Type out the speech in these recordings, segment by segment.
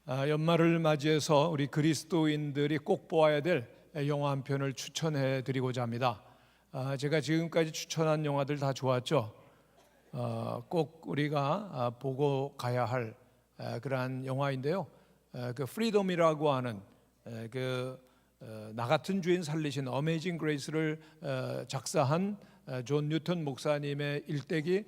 연말을 맞이해서 우리 그리스도인들이 꼭 보아야 될 영화 한 편을 추천해 드리고자 합니다. 제가 지금까지 추천한 영화들 다 좋았죠. 꼭 우리가 보고 가야 할 그러한 영화인데요. 그 프리덤이라고 하는 나 같은 주인 살리신 어메이징 그레이스를 작사한 존 뉴턴 목사님의 일대기,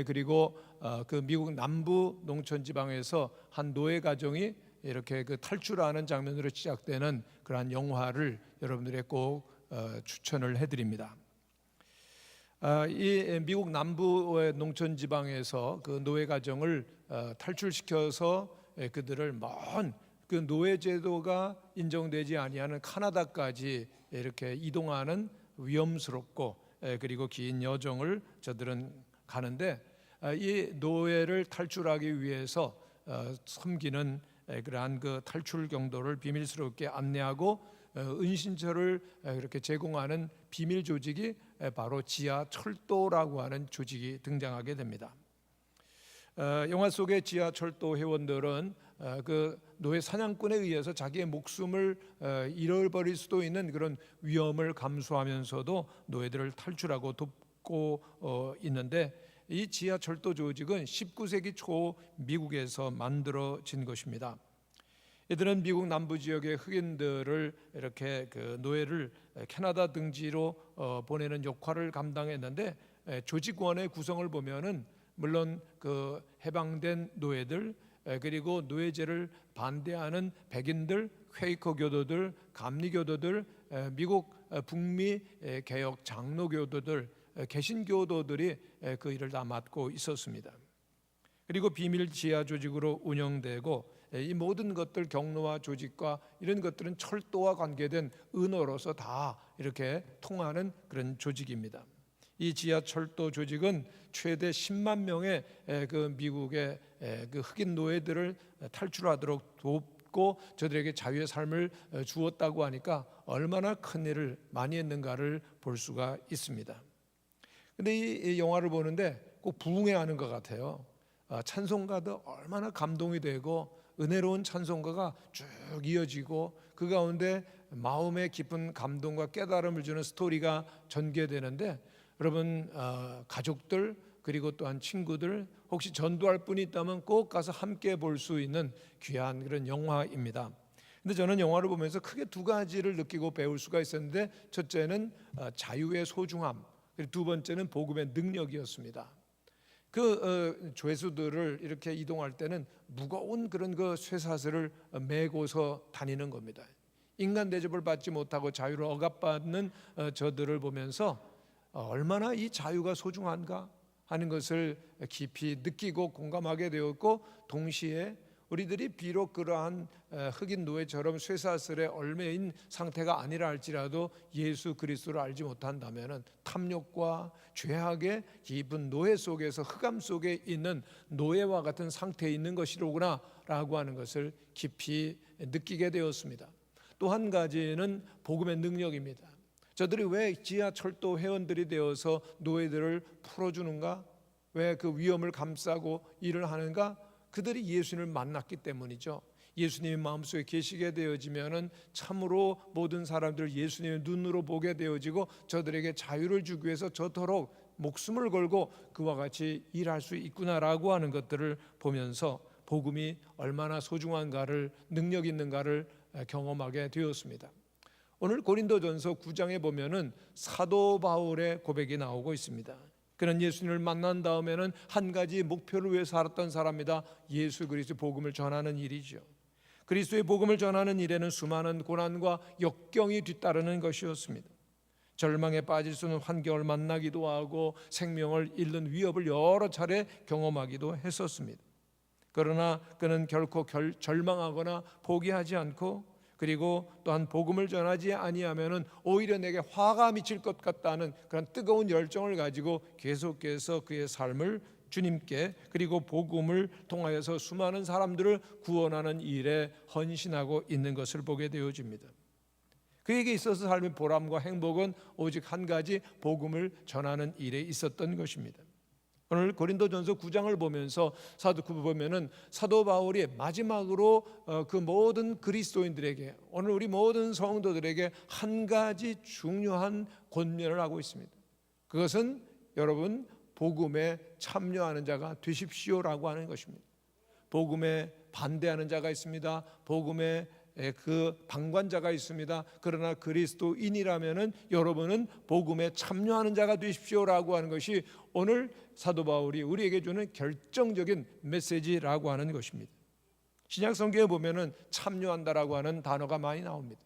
그리고 그 미국 남부 농촌 지방에서 한 노예 가정이 이렇게 그 탈출하는 장면으로 시작되는 그러한 영화를 여러분들에게 꼭 추천을 해드립니다. 이 미국 남부의 농촌 지방에서 그 노예 가정을 탈출시켜서 그들을 먼 그 노예 제도가 인정되지 아니하는 카나다까지 이렇게 이동하는 위험스럽고 그리고 긴 여정을 저들은 가는데, 이 노예를 탈출하기 위해서 섬기는 그러한 그 탈출 경로를 비밀스럽게 안내하고 은신처를 이렇게 제공하는 비밀 조직이 바로 지하철도라고 하는 조직이 등장하게 됩니다. 영화 속의 지하철도 회원들은 그 노예 사냥꾼에 의해서 자기의 목숨을 잃어버릴 수도 있는 그런 위험을 감수하면서도 노예들을 탈출하고 돕고 있는데, 이 지하철도 조직은 19세기 초 미국에서 만들어진 것입니다. 이들은 미국 남부 지역의 흑인들을 이렇게 그 노예를 캐나다 등지로 보내는 역할을 감당했는데, 조직원의 구성을 보면은 물론 그 해방된 노예들, 그리고 노예제를 반대하는 백인들, 퀘이커 교도들, 감리 교도들, 미국 북미 개혁 장로교도들, 개신교도들이 그 일을 다 맡고 있었습니다. 그리고 비밀 지하 조직으로 운영되고, 이 모든 것들 경로와 조직과 이런 것들은 철도와 관계된 은어로서 다 이렇게 통하는 그런 조직입니다. 이 지하철도 조직은 최대 10만 명의 그 미국의 그 흑인 노예들을 탈출하도록 돕고 저들에게 자유의 삶을 주었다고 하니까 얼마나 큰 일을 많이 했는가를 볼 수가 있습니다. 근데 이 영화를 보는데 꼭 부흥해하는 것 같아요. 찬송가도 얼마나 감동이 되고 은혜로운 찬송가가 쭉 이어지고, 그 가운데 마음의 깊은 감동과 깨달음을 주는 스토리가 전개되는데, 여러분 가족들 그리고 또한 친구들, 혹시 전도할 분이 있다면 꼭 가서 함께 볼 수 있는 귀한 그런 영화입니다. 근데 저는 영화를 보면서 크게 두 가지를 느끼고 배울 수가 있었는데, 첫째는 자유의 소중함, 그리고 두 번째는 복음의 능력이었습니다. 그 죄수들을 이렇게 이동할 때는 무거운 그런 그 쇠사슬을 메고서 다니는 겁니다. 인간 대접을 받지 못하고 자유를 억압받는 저들을 보면서 얼마나 이 자유가 소중한가 하는 것을 깊이 느끼고 공감하게 되었고, 동시에 우리들이 비록 그러한 흑인 노예처럼 쇠사슬에 얽매인 상태가 아니라 할지라도 예수 그리스도를 알지 못한다면 탐욕과 죄악의 깊은 노예 속에서, 흑암 속에 있는 노예와 같은 상태에 있는 것이로구나 라고 하는 것을 깊이 느끼게 되었습니다. 또 한 가지는 복음의 능력입니다. 저들이 왜 지하철도 회원들이 되어서 노예들을 풀어주는가? 왜 그 위험을 감싸고 일을 하는가? 그들이 예수님을 만났기 때문이죠. 예수님이 마음속에 계시게 되어지면은 참으로 모든 사람들을 예수님의 눈으로 보게 되어지고, 저들에게 자유를 주기 위해서 저토록 목숨을 걸고 그와 같이 일할 수 있구나라고 하는 것들을 보면서 복음이 얼마나 소중한가를, 능력 있는가를 경험하게 되었습니다. 오늘 고린도전서 9장에 보면은 사도 바울의 고백이 나오고 있습니다. 그는 예수님을 만난 다음에는 한 가지 목표를 위해 살았던 사람이다. 예수 그리스도의 복음을 전하는 일이죠. 그리스도의 복음을 전하는 일에는 수많은 고난과 역경이 뒤따르는 것이었습니다. 절망에 빠질 수 있는 환경을 만나기도 하고 생명을 잃는 위협을 여러 차례 경험하기도 했었습니다. 그러나 그는 결코 절망하거나 포기하지 않고, 그리고 또한 복음을 전하지 아니하면은 오히려 내게 화가 미칠 것 같다는 그런 뜨거운 열정을 가지고 계속해서 그의 삶을 주님께, 그리고 복음을 통하여서 수많은 사람들을 구원하는 일에 헌신하고 있는 것을 보게 되어집니다. 그에게 있어서 삶의 보람과 행복은 오직 한 가지, 복음을 전하는 일에 있었던 것입니다. 오늘 고린도전서 9장을 보면서 보면은 사도 바울이 마지막으로 그 모든 그리스도인들에게, 오늘 우리 모든 성도들에게 한 가지 중요한 권면을 하고 있습니다. 그것은 여러분, 복음에 참여하는 자가 되십시오라고 하는 것입니다. 복음에 반대하는 자가 있습니다. 복음에 그 방관자가 있습니다. 그러나 그리스도인이라면은 여러분은 복음에 참여하는 자가 되십시오라고 하는 것이 오늘 사도 바울이 우리에게 주는 결정적인 메시지라고 하는 것입니다. 신약 성경에 보면은 참여한다라고 하는 단어가 많이 나옵니다.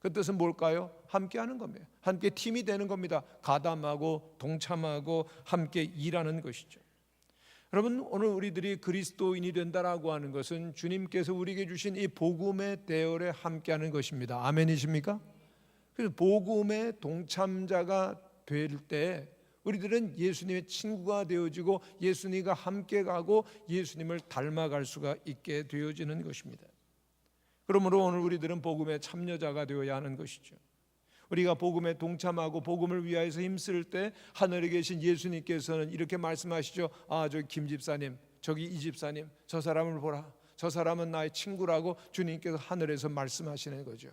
그 뜻은 뭘까요? 함께하는 겁니다. 함께 팀이 되는 겁니다. 가담하고 동참하고 함께 일하는 것이죠. 여러분, 오늘 우리들이 그리스도인이 된다라고 하는 것은 주님께서 우리에게 주신 이 복음의 대열에 함께하는 것입니다. 아멘이십니까? 그래서 복음의 동참자가 될 때 우리들은 예수님의 친구가 되어지고 예수님과 함께 가고 예수님을 닮아갈 수가 있게 되어지는 것입니다. 그러므로 오늘 우리들은 복음의 참여자가 되어야 하는 것이죠. 우리가 복음에 동참하고 복음을 위하여서 힘쓸 때 하늘에 계신 예수님께서는 이렇게 말씀하시죠. 저기 김 집사님, 저기 이 집사님, 저 사람을 보라. 저 사람은 나의 친구라고 주님께서 하늘에서 말씀하시는 거죠.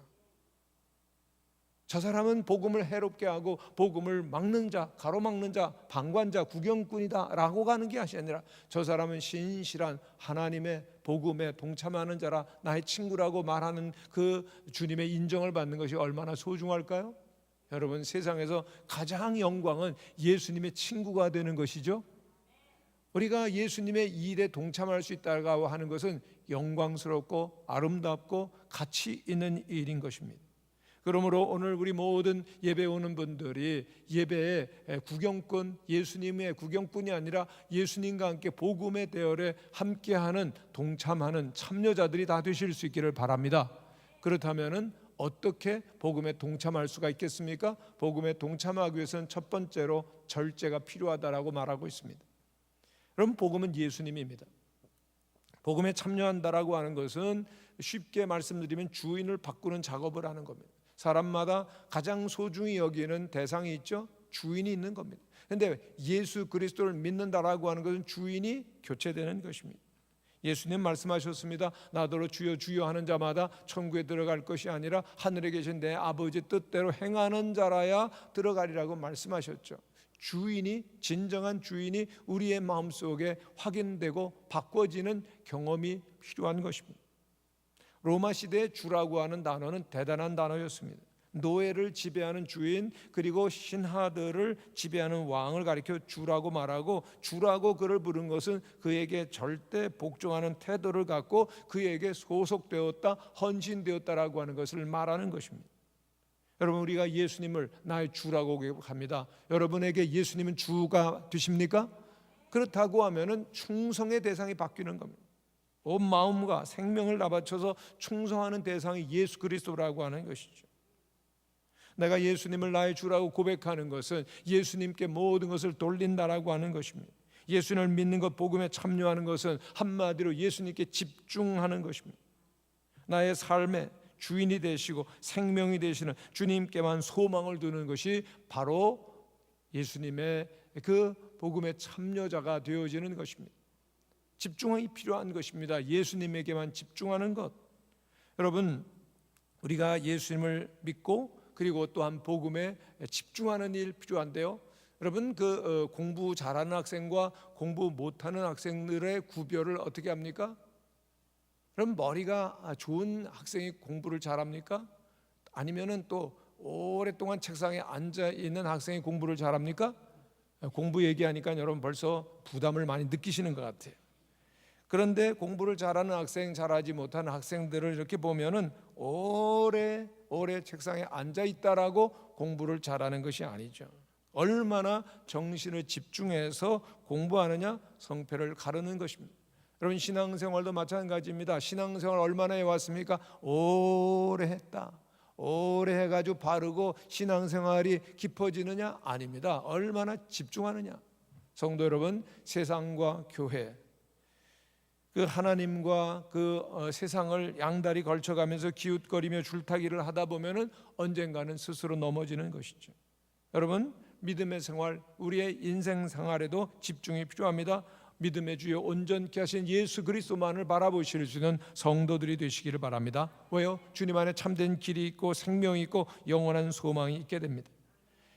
저 사람은 복음을 해롭게 하고 복음을 막는 자, 가로막는 자, 방관자, 구경꾼이다 라고 가는 게 아니라 저 사람은 신실한 하나님의 복음에 동참하는 자라 나의 친구라고 말하는 그 주님의 인정을 받는 것이 얼마나 소중할까요? 여러분, 세상에서 가장 영광은 예수님의 친구가 되는 것이죠. 우리가 예수님의 일에 동참할 수 있다고 하는 것은 영광스럽고 아름답고 가치 있는 일인 것입니다. 그러므로 오늘 우리 모든 예배 오는 분들이 예배에 구경꾼, 예수님의 구경꾼이 아니라 예수님과 함께 복음의 대열에 함께하는, 동참하는 참여자들이 다 되실 수 있기를 바랍니다. 그렇다면은 어떻게 복음에 동참할 수가 있겠습니까? 복음에 동참하기 위해서는 첫 번째로 절제가 필요하다라고 말하고 있습니다. 그럼 복음은 예수님입니다. 복음에 참여한다라고 하는 것은 쉽게 말씀드리면 주인을 바꾸는 작업을 하는 겁니다. 사람마다 가장 소중히 여기는 대상이 있죠. 주인이 있는 겁니다. 그런데 예수 그리스도를 믿는다라고 하는 것은 주인이 교체되는 것입니다. 예수님 말씀하셨습니다. 나더러 주여 주여 하는 자마다 천국에 들어갈 것이 아니라 하늘에 계신 내 아버지 뜻대로 행하는 자라야 들어가리라고 말씀하셨죠. 주인이, 진정한 주인이 우리의 마음속에 확인되고 바꿔지는 경험이 필요한 것입니다. 로마 시대의 주라고 하는 단어는 대단한 단어였습니다. 노예를 지배하는 주인, 그리고 신하들을 지배하는 왕을 가리켜 주라고 말하고, 주라고 그를 부른 것은 그에게 절대 복종하는 태도를 갖고 그에게 소속되었다, 헌신되었다라고 하는 것을 말하는 것입니다. 여러분, 우리가 예수님을 나의 주라고 고백합니다. 여러분에게 예수님은 주가 되십니까? 그렇다고 하면은 충성의 대상이 바뀌는 겁니다. 온 마음과 생명을 다 바쳐서 충성하는 대상이 예수 그리스도라고 하는 것이죠. 내가 예수님을 나의 주라고 고백하는 것은 예수님께 모든 것을 돌린다라고 하는 것입니다. 예수님을 믿는 것, 복음에 참여하는 것은 한마디로 예수님께 집중하는 것입니다. 나의 삶의 주인이 되시고 생명이 되시는 주님께만 소망을 두는 것이 바로 예수님의 그 복음의 참여자가 되어지는 것입니다. 집중이 필요한 것입니다. 예수님에게만 집중하는 것. 여러분, 우리가 예수님을 믿고 그리고 또한 복음에 집중하는 일 필요한데요. 여러분, 공부 잘하는 학생과 공부 못하는 학생들의 구별을 어떻게 합니까? 그럼 머리가 좋은 학생이 공부를 잘합니까? 아니면은 또 오랫동안 책상에 앉아 있는 학생이 공부를 잘합니까? 공부 얘기하니까 여러분 벌써 부담을 많이 느끼시는 것 같아요. 그런데 공부를 잘하는 학생, 잘하지 못하는 학생들을 이렇게 보면은 오래 책상에 앉아 있다라고 공부를 잘하는 것이 아니죠. 얼마나 정신을 집중해서 공부하느냐, 성패를 가르는 것입니다. 여러분, 신앙생활도 마찬가지입니다. 신앙생활 얼마나 해왔습니까? 오래 했다. 오래 해가지고 바르고 신앙생활이 깊어지느냐? 아닙니다. 얼마나 집중하느냐. 성도 여러분, 세상과 교회, 그 하나님과 세상을 양다리 걸쳐가면서 기웃거리며 줄타기를 하다 보면은 언젠가는 스스로 넘어지는 것이죠. 여러분, 믿음의 생활, 우리의 인생 생활에도 집중이 필요합니다. 믿음의 주여 온전케 하신 예수 그리스도만을 바라보실 수 있는 성도들이 되시기를 바랍니다. 왜요? 주님 안에 참된 길이 있고 생명이 있고 영원한 소망이 있게 됩니다.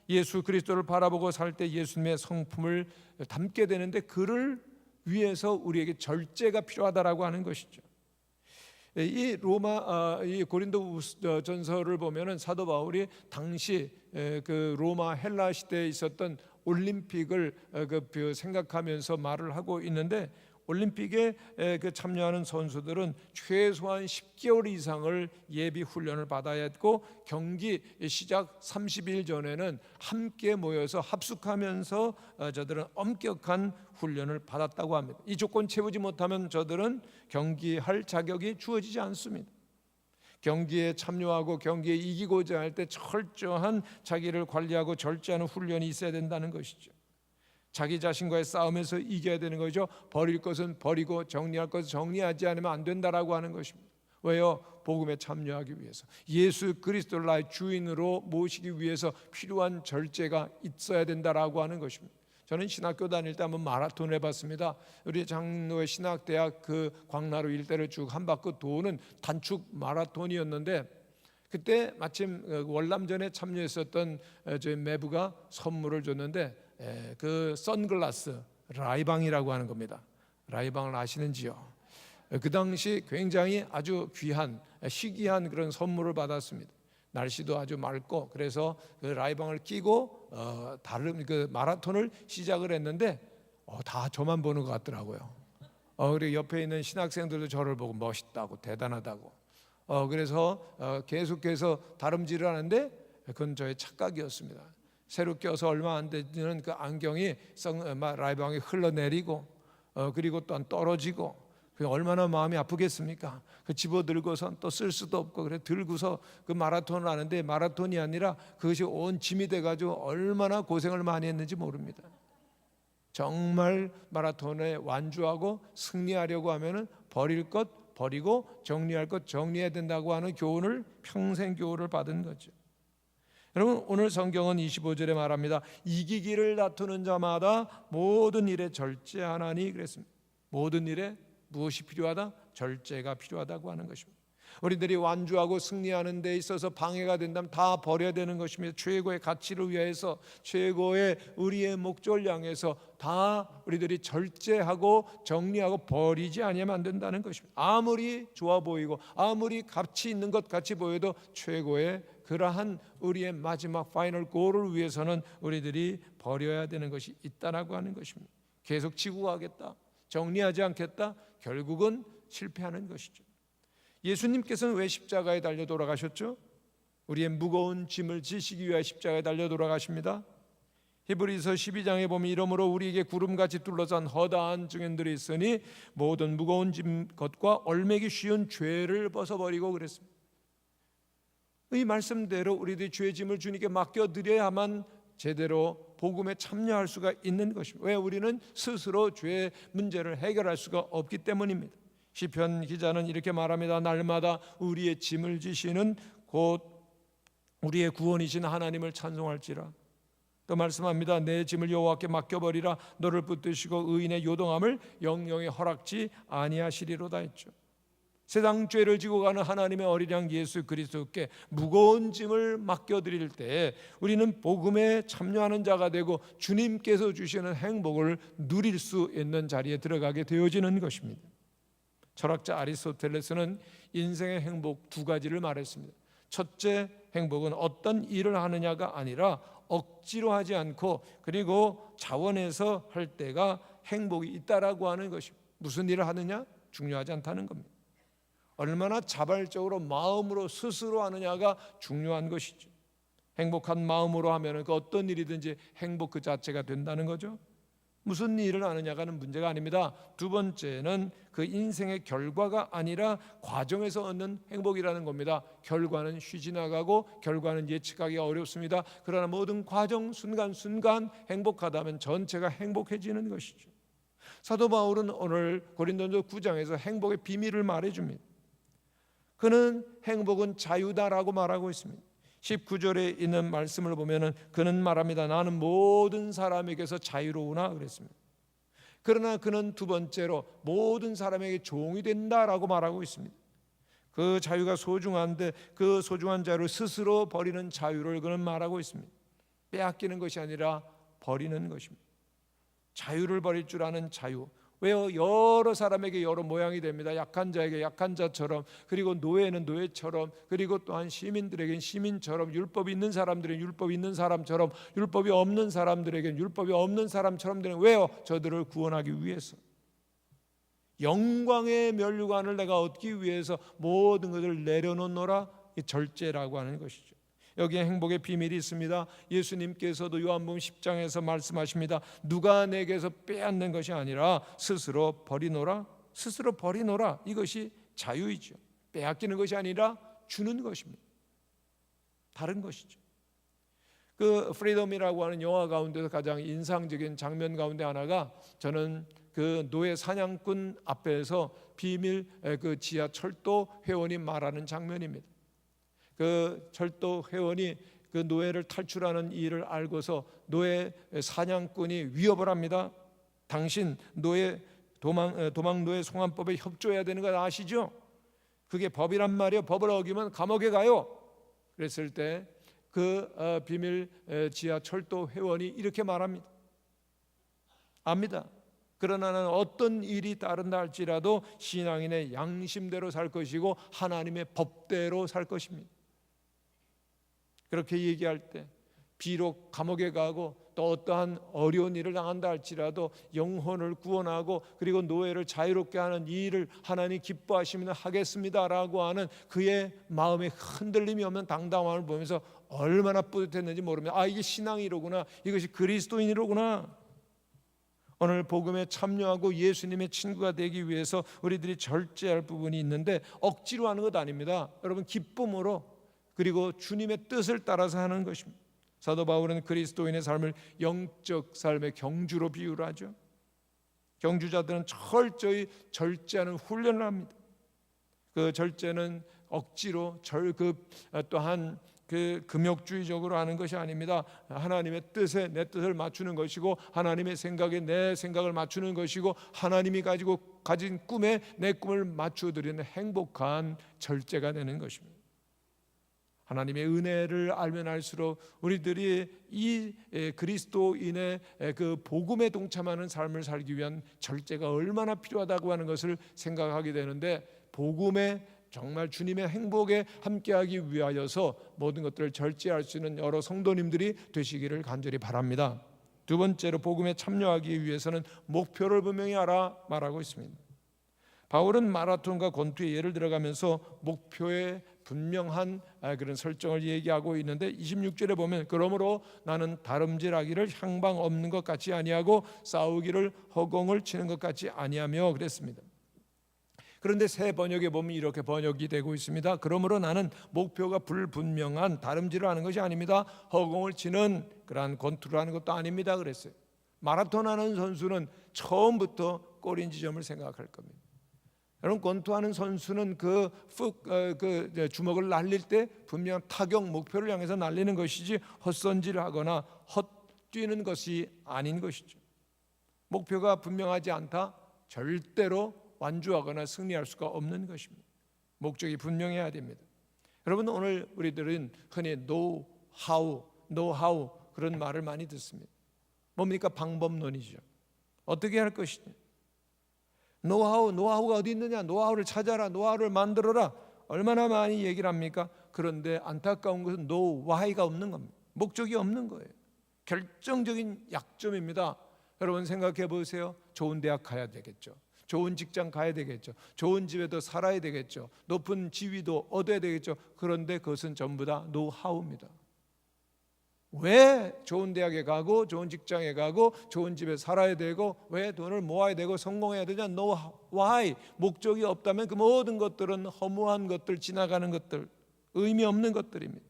예수 그리스도를 바라보고 살 때 예수님의 성품을 담게 되는데, 그를 위해서 우리에게 절제가 필요하다라고 하는 것이죠. 이 고린도 전서를 보면은 사도 바울이 당시 그 로마 헬라 시대에 있었던 올림픽을 생각하면서 말을 하고 있는데, 올림픽에 참여하는 선수들은 최소한 10개월 이상을 예비 훈련을 받아야 했고, 경기 시작 30일 전에는 함께 모여서 합숙하면서 저들은 엄격한 훈련을 받았다고 합니다. 이 조건 채우지 못하면 저들은 경기할 자격이 주어지지 않습니다. 경기에 참여하고 경기에 이기고자 할 때 철저한 자기를 관리하고 절제하는 훈련이 있어야 된다는 것이죠. 자기 자신과의 싸움에서 이겨야 되는 거죠. 버릴 것은 버리고 정리할 것은 정리하지 않으면 안 된다라고 하는 것입니다. 왜요? 복음에 참여하기 위해서, 예수 그리스도를 나의 주인으로 모시기 위해서 필요한 절제가 있어야 된다라고 하는 것입니다. 저는 신학교 다닐 때 한번 마라톤을 해봤습니다. 우리 장로의 신학대학 그 광나루 일대를 쭉 한 바퀴 도는 단축 마라톤이었는데, 그때 마침 월남전에 참여했었던 저희 매부가 선물을 줬는데, 그 선글라스, 라이방이라고 하는 겁니다. 라이방을 아시는지요? 그 당시 굉장히 아주 귀한, 희귀한 그런 선물을 받았습니다. 날씨도 아주 맑고, 그래서 그 라이방을 끼고 다른 그 마라톤을 시작을 했는데 다 저만 보는 것 같더라고요. 그리고 옆에 있는 신학생들도 저를 보고 멋있다고, 대단하다고. 그래서 계속해서 다름질을 하는데, 그건 저의 착각이었습니다. 새로 껴서 얼마 안 되는 그 안경이 라이방이 흘러내리고, 그리고 또한 떨어지고, 얼마나 마음이 아프겠습니까? 그 집어들고선 또 쓸 수도 없고, 그래 들고서 그 마라톤을 하는데, 마라톤이 아니라 그것이 온 짐이 돼가지고 얼마나 고생을 많이 했는지 모릅니다. 정말 마라톤에 완주하고 승리하려고 하면은 버릴 것 버리고 정리할 것 정리해야 된다고 하는 교훈을, 평생 교훈을 받은 거죠. 여러분, 오늘 성경은 25절에 말합니다. 이기기를 다투는 자마다 모든 일에 절제하나니 그랬습니다. 모든 일에 무엇이 필요하다? 절제가 필요하다고 하는 것입니다. 우리들이 완주하고 승리하는 데 있어서 방해가 된다면 다 버려야 되는 것입니다. 최고의 가치를 위해서, 최고의 우리의 목적을 향해서 다 우리들이 절제하고 정리하고 버리지 아니하면 안 된다는 것입니다. 아무리 좋아 보이고 아무리 가치 있는 것 같이 보여도 최고의 그러한 우리의 마지막 파이널 골을 위해서는 우리들이 버려야 되는 것이 있다라고 하는 것입니다. 계속 지고 가겠다, 정리하지 않겠다, 결국은 실패하는 것이죠. 예수님께서는 왜 십자가에 달려 돌아가셨죠? 우리의 무거운 짐을 지시기 위하여 십자가에 달려 돌아가십니다. 히브리서 12장에 보면 이러므로 우리에게 구름같이 둘러싼 허다한 증인들이 있으니 모든 무거운 짐 것과 얼매기 쉬운 죄를 벗어버리고 그랬습니다. 이 말씀대로 우리들이 죄 짐을 주님께 맡겨드려야만 제대로 복음에 참여할 수가 있는 것입니다. 왜? 우리는 스스로 죄의 문제를 해결할 수가 없기 때문입니다. 시편 기자는 이렇게 말합니다. 날마다 우리의 짐을 지시는 곧 우리의 구원이신 하나님을 찬송할지라. 또 말씀합니다. 내 짐을 여호와께 맡겨버리라. 너를 붙드시고 의인의 요동함을 영영에 허락지 아니하시리로다 했죠. 세상 죄를 지고 가는 하나님의 어린 양 예수 그리스도께 무거운 짐을 맡겨드릴 때 우리는 복음에 참여하는 자가 되고 주님께서 주시는 행복을 누릴 수 있는 자리에 들어가게 되어지는 것입니다. 철학자 아리스토텔레스는 인생의 행복 두 가지를 말했습니다. 첫째 행복은 어떤 일을 하느냐가 아니라 억지로 하지 않고 그리고 자원해서 할 때가 행복이 있다라고 하는 것입니다. 무슨 일을 하느냐? 중요하지 않다는 겁니다. 얼마나 자발적으로 마음으로 스스로 하느냐가 중요한 것이죠. 행복한 마음으로 하면 그 어떤 일이든지 행복 그 자체가 된다는 거죠. 무슨 일을 하느냐가는 문제가 아닙니다. 두 번째는 그 인생의 결과가 아니라 과정에서 얻는 행복이라는 겁니다. 결과는 쉬지 나가고 결과는 예측하기 어렵습니다. 그러나 모든 과정 순간순간 행복하다면 전체가 행복해지는 것이죠. 사도 바울은 오늘 고린도전서 9장에서 행복의 비밀을 말해줍니다. 그는 행복은 자유다라고 말하고 있습니다. 19절에 있는 말씀을 보면은 그는 말합니다. 나는 모든 사람에게서 자유로우나 그랬습니다. 그러나 그는 두 번째로 모든 사람에게 종이 된다라고 말하고 있습니다. 그 자유가 소중한데 그 소중한 자유를 스스로 버리는 자유를 그는 말하고 있습니다. 빼앗기는 것이 아니라 버리는 것입니다. 자유를 버릴 줄 아는 자유. 왜요? 여러 사람에게 여러 모양이 됩니다. 약한 자에게 약한 자처럼, 그리고 노예는 노예처럼, 그리고 또한 시민들에겐 시민처럼, 율법이 있는 사람들은 율법이 있는 사람처럼, 율법이 없는 사람들에겐 율법이 없는 사람처럼 되는. 왜요? 저들을 구원하기 위해서. 영광의 면류관을 내가 얻기 위해서 모든 것을 내려놓노라. 이 절제라고 하는 것이죠. 여기에 행복의 비밀이 있습니다. 예수님께서도 요한복음 10장에서 말씀하십니다. 누가 내게서 빼앗는 것이 아니라 스스로 버리노라. 스스로 버리노라. 이것이 자유이죠. 빼앗기는 것이 아니라 주는 것입니다. 다른 것이죠. 그 프리덤이라고 하는 영화 가운데서 가장 인상적인 장면 가운데 하나가, 저는 그 노예 사냥꾼 앞에서 비밀 그 지하 철도 회원이 말하는 장면입니다. 그 철도 회원이 그 노예를 탈출하는 일을 알고서 노예 사냥꾼이 위협을 합니다. 당신 노예 도망 노예 송환법에 협조해야 되는 거 아시죠? 그게 법이란 말이에요. 법을 어기면 감옥에 가요. 그랬을 때 그 비밀 지하 철도 회원이 이렇게 말합니다. 압니다. 그러나 나는 어떤 일이 따른다 할지라도 신앙인의 양심대로 살 것이고 하나님의 법대로 살 것입니다. 그렇게 얘기할 때 비록 감옥에 가고 또 어떠한 어려운 일을 당한다 할지라도 영혼을 구원하고 그리고 노예를 자유롭게 하는 이 일을 하나님 기뻐하시면 하겠습니다라고 하는 그의 마음에 흔들림이 없는 당당함을 보면서 얼마나 뿌듯했는지 모릅니다. 아, 이게 신앙이로구나. 이것이 그리스도인이로구나. 오늘 복음에 참여하고 예수님의 친구가 되기 위해서 우리들이 절제할 부분이 있는데 억지로 하는 것 아닙니다. 여러분, 기쁨으로, 그리고 주님의 뜻을 따라서 하는 것입니다. 사도 바울은 그리스도인의 삶을 영적 삶의 경주로 비유를 하죠. 경주자들은 철저히 절제하는 훈련을 합니다. 그 절제는 억지로 또한 그 금욕주의적으로 하는 것이 아닙니다. 하나님의 뜻에 내 뜻을 맞추는 것이고 하나님의 생각에 내 생각을 맞추는 것이고 하나님이 가진 꿈에 내 꿈을 맞추어드리는 행복한 절제가 되는 것입니다. 하나님의 은혜를 알면 알수록 우리들이 이 그리스도인의 그 복음에 동참하는 삶을 살기 위한 절제가 얼마나 필요하다고 하는 것을 생각하게 되는데, 복음에 정말 주님의 행복에 함께하기 위하여서 모든 것들을 절제할 수 있는 여러 성도님들이 되시기를 간절히 바랍니다. 두 번째로 복음에 참여하기 위해서는 목표를 분명히 알아 말하고 있습니다. 바울은 마라톤과 권투의 예를 들어가면서 목표에 분명한 그런 설정을 얘기하고 있는데 26절에 보면 그러므로 나는 다름질하기를 향방 없는 것 같이 아니하고 싸우기를 허공을 치는 것 같이 아니하며 그랬습니다. 그런데 새 번역에 보면 이렇게 번역이 되고 있습니다. 그러므로 나는 목표가 불분명한 다름질을 하는 것이 아닙니다. 허공을 치는 그러한 권투를 하는 것도 아닙니다 그랬어요. 마라톤 하는 선수는 처음부터 골인 지점을 생각할 겁니다. 여러분, 권투하는 선수는 그 주먹을 날릴 때 분명한 타격 목표를 향해서 날리는 것이지 헛선질을 하거나 헛뛰는 것이 아닌 것이죠. 목표가 분명하지 않다 절대로 완주하거나 승리할 수가 없는 것입니다. 목적이 분명해야 됩니다. 여러분, 오늘 우리들은 흔히 know how 그런 말을 많이 듣습니다. 뭡니까? 방법론이죠. 어떻게 할 것이냐. 노하우가 어디 있느냐? 노하우를 찾아라. 노하우를 만들어라. 얼마나 많이 얘기를 합니까? 그런데 안타까운 것은 know why가 없는 겁니다. 목적이 없는 거예요. 결정적인 약점입니다. 여러분 생각해 보세요. 좋은 대학 가야 되겠죠. 좋은 직장 가야 되겠죠. 좋은 집에도 살아야 되겠죠. 높은 지위도 얻어야 되겠죠. 그런데 그것은 전부 다 노하우입니다. 왜 좋은 대학에 가고 좋은 직장에 가고 좋은 집에 살아야 되고 왜 돈을 모아야 되고 성공해야 되냐? No why. 목적이 없다면 그 모든 것들은 허무한 것들, 지나가는 것들, 의미 없는 것들입니다.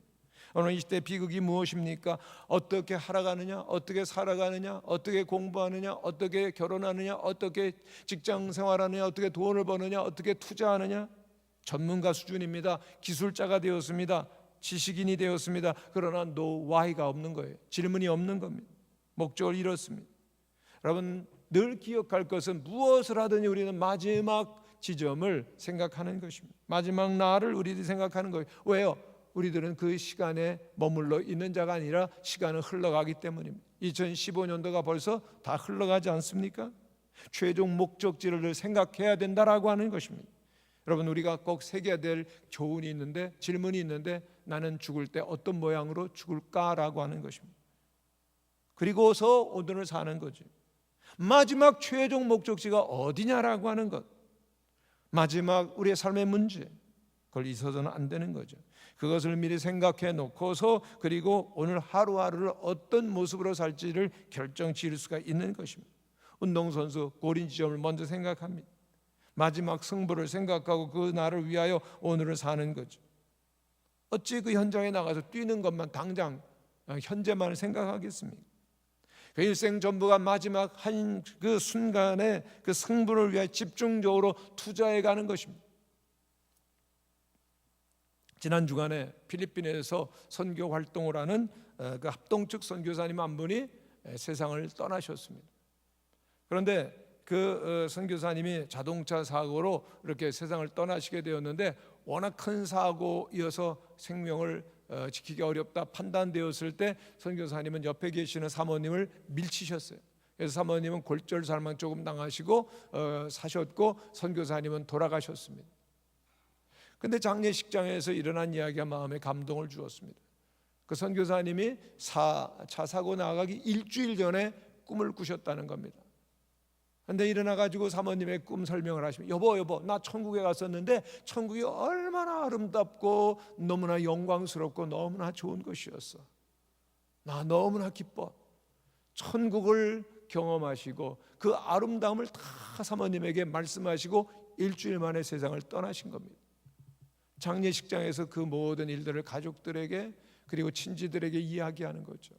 오늘 이 시대 비극이 무엇입니까? 어떻게 살아가느냐, 어떻게 살아가느냐, 어떻게 공부하느냐, 어떻게 결혼하느냐, 어떻게 직장 생활하느냐, 어떻게 돈을 버느냐, 어떻게 투자하느냐. 전문가 수준입니다. 기술자가 되었습니다. 지식인이 되었습니다. 그러나 no why가 없는 거예요. 질문이 없는 겁니다. 목적을 잃었습니다. 여러분, 늘 기억할 것은 무엇을 하든지 우리는 마지막 지점을 생각하는 것입니다. 마지막 날을 우리들이 생각하는 거예요. 왜요? 우리들은 그 시간에 머물러 있는 자가 아니라 시간은 흘러가기 때문입니다. 2015년도가 벌써 다 흘러가지 않습니까? 최종 목적지를 생각해야 된다라고 하는 것입니다. 여러분, 우리가 꼭 새겨야 될 교훈이 있는데, 질문이 있는데, 나는 죽을 때 어떤 모양으로 죽을까라고 하는 것입니다. 그리고서 오늘을 사는 거지. 마지막 최종 목적지가 어디냐라고 하는 것, 마지막 우리의 삶의 문제, 그걸 있어서는 안 되는 거죠. 그것을 미리 생각해 놓고서 그리고 오늘 하루하루를 어떤 모습으로 살지를 결정 지을 수가 있는 것입니다. 운동선수 골인 지점을 먼저 생각합니다. 마지막 승부를 생각하고 그 날을 위하여 오늘을 사는 거죠. 어찌 그 현장에 나가서 뛰는 것만 당장 현재만을 생각하겠습니까? 그 일생 전부가 마지막 한 그 순간에 그 승부를 위해 집중적으로 투자해 가는 것입니다. 지난 주간에 필리핀에서 선교 활동을 하는 그 합동측 선교사님 한 분이 세상을 떠나셨습니다. 그런데 그 선교사님이 자동차 사고로 이렇게 세상을 떠나시게 되었는데, 워낙 큰 사고이어서 생명을 지키기 어렵다 판단되었을 때 선교사님은 옆에 계시는 사모님을 밀치셨어요. 그래서 사모님은 골절살만 조금 당하시고 사셨고, 선교사님은 돌아가셨습니다. 근데 장례식장에서 일어난 이야기가 마음에 감동을 주었습니다. 그 선교사님이 차 사고 나가기 일주일 전에 꿈을 꾸셨다는 겁니다. 근데 일어나가지고 사모님의 꿈 설명을 하시면, 여보 나 천국에 갔었는데 천국이 얼마나 아름답고 너무나 영광스럽고 너무나 좋은 것이었어. 나 너무나 기뻐. 천국을 경험하시고 그 아름다움을 다 사모님에게 말씀하시고 일주일 만에 세상을 떠나신 겁니다. 장례식장에서 그 모든 일들을 가족들에게 그리고 친지들에게 이야기하는 거죠.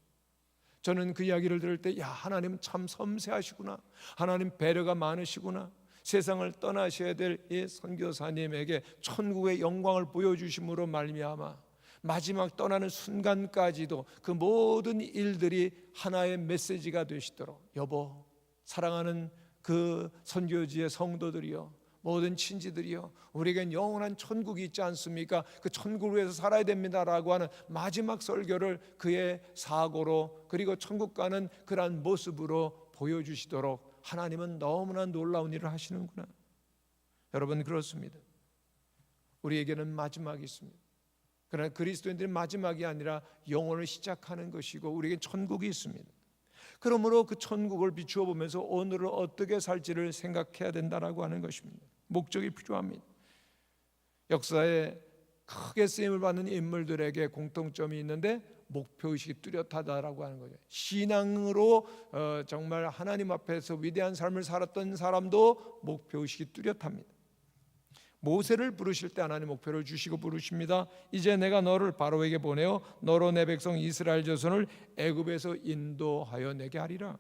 저는 그 이야기를 들을 때, 야, 하나님 참 섬세하시구나, 하나님 배려가 많으시구나, 세상을 떠나셔야 될 이 선교사님에게 천국의 영광을 보여주심으로 말미암아 마지막 떠나는 순간까지도 그 모든 일들이 하나의 메시지가 되시도록, 여보, 사랑하는 그 선교지의 성도들이여, 모든 친지들이여, 우리에겐 영원한 천국이 있지 않습니까? 그 천국을 위해서 살아야 됩니다라고 하는 마지막 설교를 그의 사고로 그리고 천국 가는 그러한 모습으로 보여주시도록 하나님은 너무나 놀라운 일을 하시는구나. 여러분, 그렇습니다. 우리에게는 마지막이 있습니다. 그러나 그리스도인들은 마지막이 아니라 영혼을 시작하는 것이고 우리에겐 천국이 있습니다. 그러므로 그 천국을 비추어 보면서 오늘을 어떻게 살지를 생각해야 된다라고 하는 것입니다. 목적이 필요합니다. 역사에 크게 쓰임을 받는 인물들에게 공통점이 있는데 목표의식이 뚜렷하다라고 하는 거죠. 신앙으로 정말 하나님 앞에서 위대한 삶을 살았던 사람도 목표의식이 뚜렷합니다. 모세를 부르실 때 하나님 목표를 주시고 부르십니다. 이제 내가 너를 바로에게 보내어 너로 내 백성 이스라엘 자손을 애굽에서 인도하여 내게 하리라.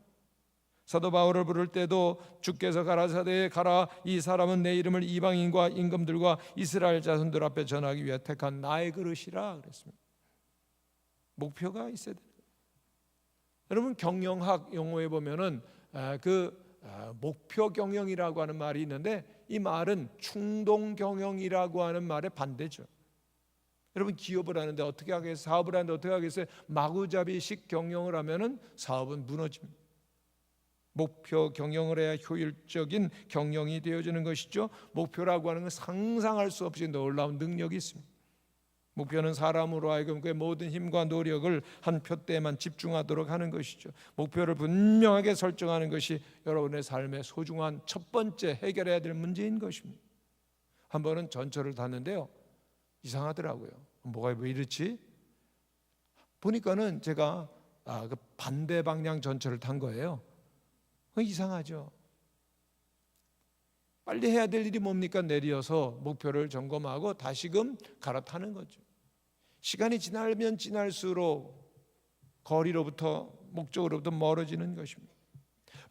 사도 바울을 부를 때도 주께서 가라사대 가라, 이 사람은 내 이름을 이방인과 임금들과 이스라엘 자손들 앞에 전하기 위해 택한 나의 그릇이라 그랬습니다. 목표가 있어야 돼요. 여러분, 경영학 용어에 보면은 목표 경영이라고 하는 말이 있는데, 이 말은 충동 경영이라고 하는 말의 반대죠. 여러분, 기업을 하는데 어떻게 하겠어요? 사업을 하는데 어떻게 하겠어요? 마구잡이식 경영을 하면은 사업은 무너집니다. 목표 경영을 해야 효율적인 경영이 되어지는 것이죠. 목표라고 하는 건 상상할 수 없이 놀라운 능력이 있습니다. 목표는 사람으로 하여금 그의 모든 힘과 노력을 한 표대에만 집중하도록 하는 것이죠. 목표를 분명하게 설정하는 것이 여러분의 삶의 소중한 첫 번째 해결해야 될 문제인 것입니다. 한 번은 전철을 탔는데요, 이상하더라고요. 뭐가 왜 이렇지? 보니까는 제가 그 반대 방향 전철을 탄 거예요. 이상하죠. 빨리 해야 될 일이 뭡니까? 내려서 목표를 점검하고 다시금 갈아타는 거죠. 시간이 지나면 지날수록 거리로부터 목적으로부터 멀어지는 것입니다.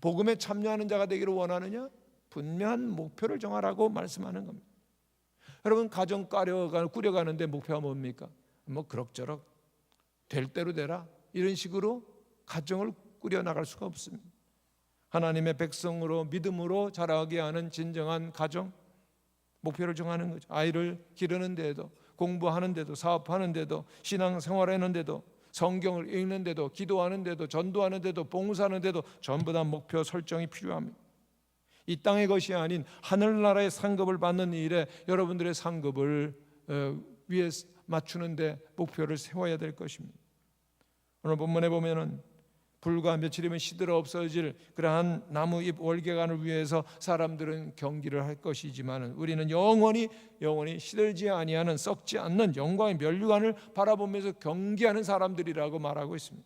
복음에 참여하는 자가 되기를 원하느냐? 분명한 목표를 정하라고 말씀하는 겁니다. 여러분, 가정 꾸려가는데 목표가 뭡니까? 뭐 그럭저럭 될 대로 되라 이런 식으로 가정을 꾸려나갈 수가 없습니다. 하나님의 백성으로 믿음으로 자라게 하는 진정한 가정, 목표를 정하는 거죠. 아이를 기르는 데도, 공부하는 데도, 사업하는 데도, 신앙생활하는 데도, 성경을 읽는 데도, 기도하는 데도, 전도하는 데도, 봉사하는 데도 전부 다 목표 설정이 필요합니다. 이 땅의 것이 아닌 하늘나라의 상급을 받는 일에 여러분들의 상급을 위에 맞추는 데 목표를 세워야 될 것입니다. 오늘 본문에 보면은 불과 며칠이면 시들어 없어질 그러한 나무잎 월계관을 위해서 사람들은 경기를 할 것이지만 우리는 영원히 시들지 아니하는 썩지 않는 영광의 면류관을 바라보면서 경기하는 사람들이라고 말하고 있습니다.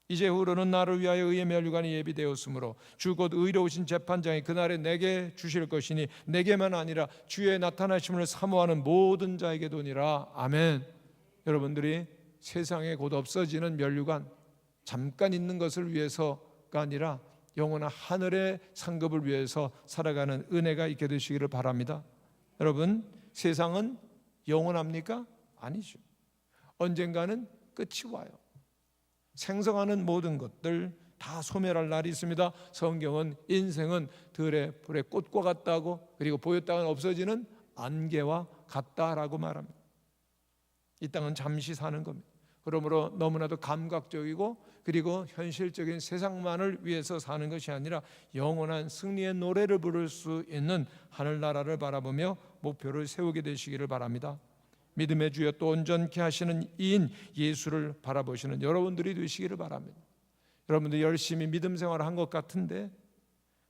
이제후로는 나를 위하여 의의 면류관이 예비되었으므로 주 곧 의로우신 재판장이 그날에 내게 주실 것이니 내게만 아니라 주의 나타나심을 사모하는 모든 자에게 도니라. 아멘. 여러분들이 세상에 곧 없어지는 면류관, 잠깐 있는 것을 위해서가 아니라 영원한 하늘의 상급을 위해서 살아가는 은혜가 있게 되시기를 바랍니다. 여러분, 세상은 영원합니까? 아니죠. 언젠가는 끝이 와요. 생성하는 모든 것들 다 소멸할 날이 있습니다. 성경은 인생은 들의 불의 꽃과 같다고, 그리고 보였다가는 없어지는 안개와 같다라고 말합니다. 이 땅은 잠시 사는 겁니다. 그러므로 너무나도 감각적이고 그리고 현실적인 세상만을 위해서 사는 것이 아니라 영원한 승리의 노래를 부를 수 있는 하늘나라를 바라보며 목표를 세우게 되시기를 바랍니다. 믿음의 주여 또 온전케 하시는 이인 예수를 바라보시는 여러분들이 되시기를 바랍니다. 여러분들 열심히 믿음 생활을 한 것 같은데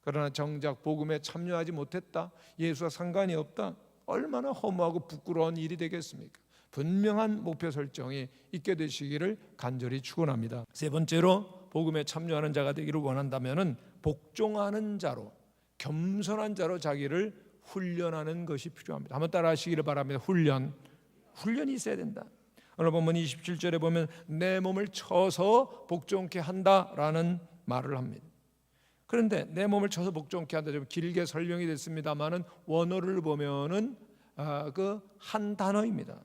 그러나 정작 복음에 참여하지 못했다, 예수와 상관이 없다, 얼마나 허무하고 부끄러운 일이 되겠습니까? 분명한 목표 설정이 있게 되시기를 간절히 축원합니다. 세 번째로 복음에 참여하는 자가 되기를 원한다면은 복종하는 자로, 겸손한 자로 자기를 훈련하는 것이 필요합니다. 한번 따라 하시기를 바랍니다. 훈련이 있어야 된다. 오늘 본문 27절에 보면 내 몸을 쳐서 복종케 한다라는 말을 합니다. 그런데 내 몸을 쳐서 복종케 한다, 좀 길게 설명이 됐습니다만은 원어를 보면은 그 한 단어입니다.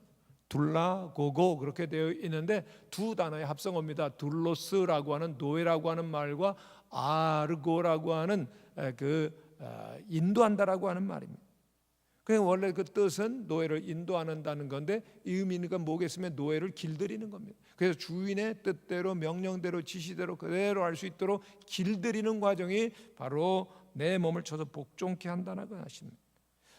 둘라고고 그렇게 되어 있는데 두 단어의 합성어입니다. 둘로스라고 하는 노예라고 하는 말과 아르고라고 하는 인도한다라고 하는 말입니다. 그냥 원래 그 뜻은 노예를 인도하는다는 건데 이 의미가 뭐겠으면 노예를 길들이는 겁니다. 그래서 주인의 뜻대로 명령대로 지시대로 그대로 할 수 있도록 길들이는 과정이 바로 내 몸을 쳐서 복종케 한다는 것입니다.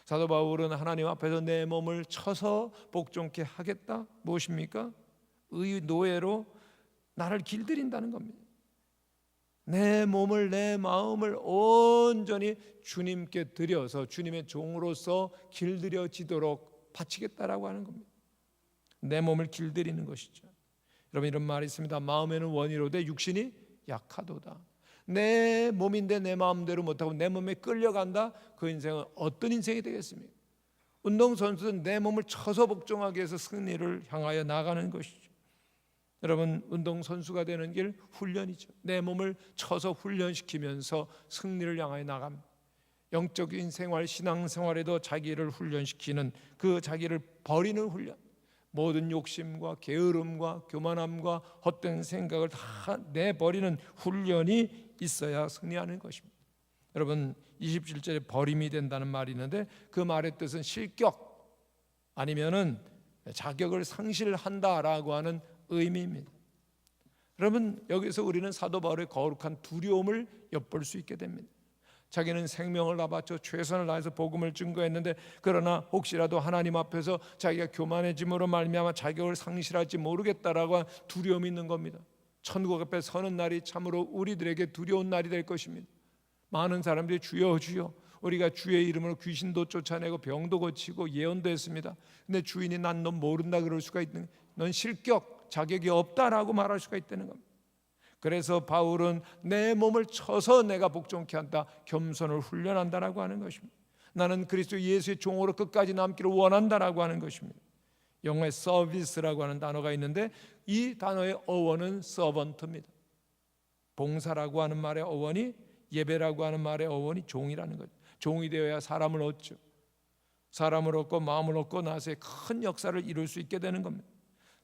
사도 바울은 하나님 앞에서 내 몸을 쳐서 복종케 하겠다, 무엇입니까? 의 노예로 나를 길들인다는 겁니다. 내 몸을, 내 마음을 온전히 주님께 드려서 주님의 종으로서 길들여지도록 바치겠다라고 하는 겁니다. 내 몸을 길들이는 것이죠. 여러분, 이런 말이 있습니다. 마음에는 원이로되 육신이 약하도다. 내 몸인데 내 마음대로 못하고 내 몸에 끌려간다. 그 인생은 어떤 인생이 되겠습니까? 운동선수는 내 몸을 쳐서 복종하기 위해서 승리를 향하여 나가는 것이죠. 여러분, 운동선수가 되는 길 훈련이죠. 내 몸을 쳐서 훈련시키면서 승리를 향하여 나갑니다. 영적인 생활, 신앙생활에도 자기를 훈련시키는, 그 자기를 버리는 훈련, 모든 욕심과 게으름과 교만함과 헛된 생각을 다 내버리는 훈련이 있어야 승리하는 것입니다. 여러분, 27절에 버림이 된다는 말이 있는데 그 말의 뜻은 실격 아니면은 자격을 상실한다라고 하는 의미입니다. 여러분, 여기서 우리는 사도 바울의 거룩한 두려움을 엿볼 수 있게 됩니다. 자기는 생명을 다바쳐 최선을 다해서 복음을 증거했는데 그러나 혹시라도 하나님 앞에서 자기가 교만해짐으로 말미암아 자격을 상실할지 모르겠다라고 한 두려움이 있는 겁니다. 천국 앞에 서는 날이 참으로 우리들에게 두려운 날이 될 것입니다. 많은 사람들이 주여 주여, 우리가 주의 이름으로 귀신도 쫓아내고 병도 고치고 예언도 했습니다. 근데 주인이 난 넌 모른다 그럴 수가 있는, 넌 실격 자격이 없다라고 말할 수가 있다는 겁니다. 그래서 바울은 내 몸을 쳐서 내가 복종케 한다, 겸손을 훈련한다라고 하는 것입니다. 나는 그리스도 예수의 종으로 끝까지 남기를 원한다라고 하는 것입니다. 영어에 서비스라고 하는 단어가 있는데 이 단어의 어원은 서번트입니다. 봉사라고 하는 말의 어원이, 예배라고 하는 말의 어원이 종이라는 거죠. 종이 되어야 사람을 얻죠. 사람을 얻고 마음을 얻고 나서의 큰 역사를 이룰 수 있게 되는 겁니다.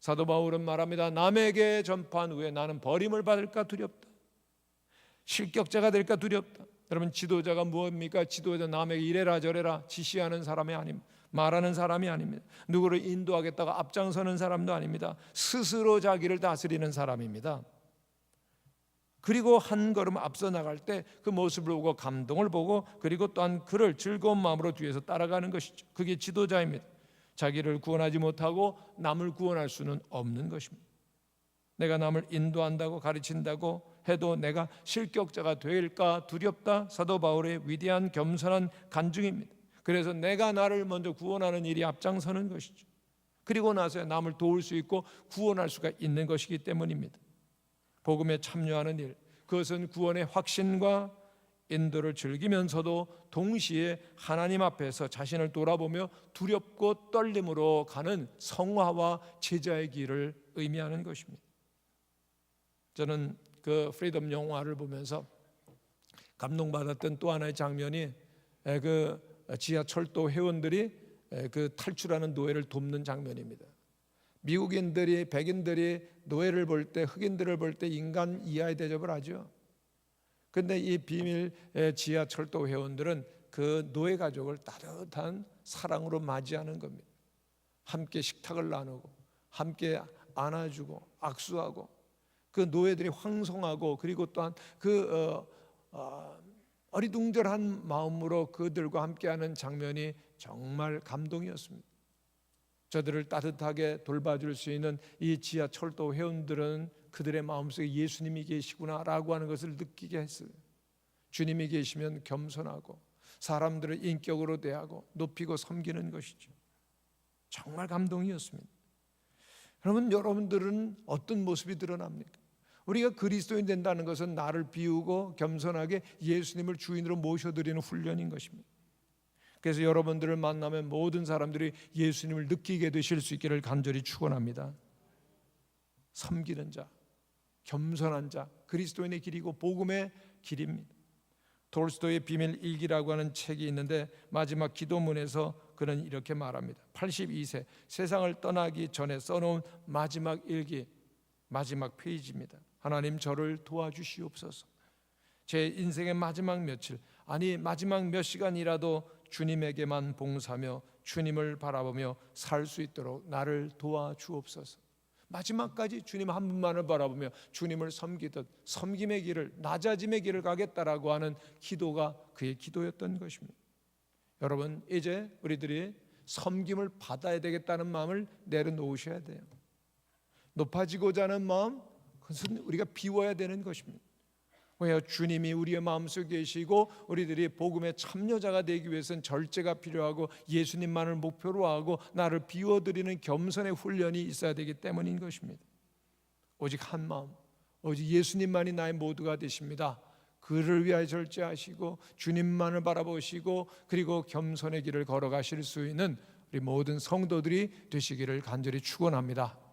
사도 바울은 말합니다. 남에게 전파한 후에 나는 버림을 받을까 두렵다. 실격자가 될까 두렵다. 여러분, 지도자가 무엇입니까? 지도자 남에게 이래라 저래라 지시하는 사람이 아닙니다. 말하는 사람이 아닙니다. 누구를 인도하겠다고 앞장서는 사람도 아닙니다. 스스로 자기를 다스리는 사람입니다. 그리고 한 걸음 앞서 나갈 때 그 모습을 보고 감동을 보고 그리고 또한 그를 즐거운 마음으로 뒤에서 따라가는 것이죠. 그게 지도자입니다. 자기를 구원하지 못하고 남을 구원할 수는 없는 것입니다. 내가 남을 인도한다고 가르친다고 해도 내가 실격자가 될까 두렵다. 사도 바울의 위대한 겸손한 간증입니다. 그래서 내가 나를 먼저 구원하는 일이 앞장서는 것이죠. 그리고 나서 남을 도울 수 있고 구원할 수가 있는 것이기 때문입니다. 복음에 참여하는 일, 그것은 구원의 확신과 인도를 즐기면서도 동시에 하나님 앞에서 자신을 돌아보며 두렵고 떨림으로 가는 성화와 제자의 길을 의미하는 것입니다. 저는 그 프리덤 영화를 보면서 감동받았던 또 하나의 장면이 그 지하철도 회원들이 그 탈출하는 노예를 돕는 장면입니다. 미국인들이, 백인들이 노예를 볼 때, 흑인들을 볼 때 인간 이하의 대접을 하죠. 그런데 이 비밀 지하철도 회원들은 그 노예 가족을 따뜻한 사랑으로 맞이하는 겁니다. 함께 식탁을 나누고 함께 안아주고 악수하고 그 노예들이 황송하고 그리고 또한 그 어리둥절한 마음으로 그들과 함께하는 장면이 정말 감동이었습니다. 저들을 따뜻하게 돌봐줄 수 있는 이 지하철도 회원들은 그들의 마음속에 예수님이 계시구나라고 하는 것을 느끼게 했어요. 주님이 계시면 겸손하고 사람들을 인격으로 대하고 높이고 섬기는 것이죠. 정말 감동이었습니다. 그러면 여러분들은 어떤 모습이 드러납니까? 우리가 그리스도인 된다는 것은 나를 비우고 겸손하게 예수님을 주인으로 모셔드리는 훈련인 것입니다. 그래서 여러분들을 만나면 모든 사람들이 예수님을 느끼게 되실 수 있기를 간절히 축원합니다. 섬기는 자, 겸손한 자, 그리스도인의 길이고 복음의 길입니다. 톨스토이의 비밀 일기라고 하는 책이 있는데 마지막 기도문에서 그는 이렇게 말합니다. 82세 세상을 떠나기 전에 써놓은 마지막 일기, 마지막 페이지입니다. 하나님, 저를 도와주시옵소서. 제 인생의 마지막 며칠, 아니 마지막 몇 시간이라도 주님에게만 봉사하며 주님을 바라보며 살 수 있도록 나를 도와주옵소서. 마지막까지 주님 한 분만을 바라보며 주님을 섬기듯 섬김의 길을, 낮아짐의 길을 가겠다라고 하는 기도가 그의 기도였던 것입니다. 여러분, 이제 우리들이 섬김을 받아야 되겠다는 마음을 내려놓으셔야 돼요. 높아지고자 하는 마음, 그것은 우리가 비워야 되는 것입니다. 왜요? 주님이 우리의 마음속에 계시고 우리들이 복음의 참여자가 되기 위해서는 절제가 필요하고 예수님만을 목표로 하고 나를 비워드리는 겸손의 훈련이 있어야 되기 때문인 것입니다. 오직 한 마음, 오직 예수님만이 나의 모두가 되십니다. 그를 위하여 절제하시고 주님만을 바라보시고 그리고 겸손의 길을 걸어가실 수 있는 우리 모든 성도들이 되시기를 간절히 축원합니다.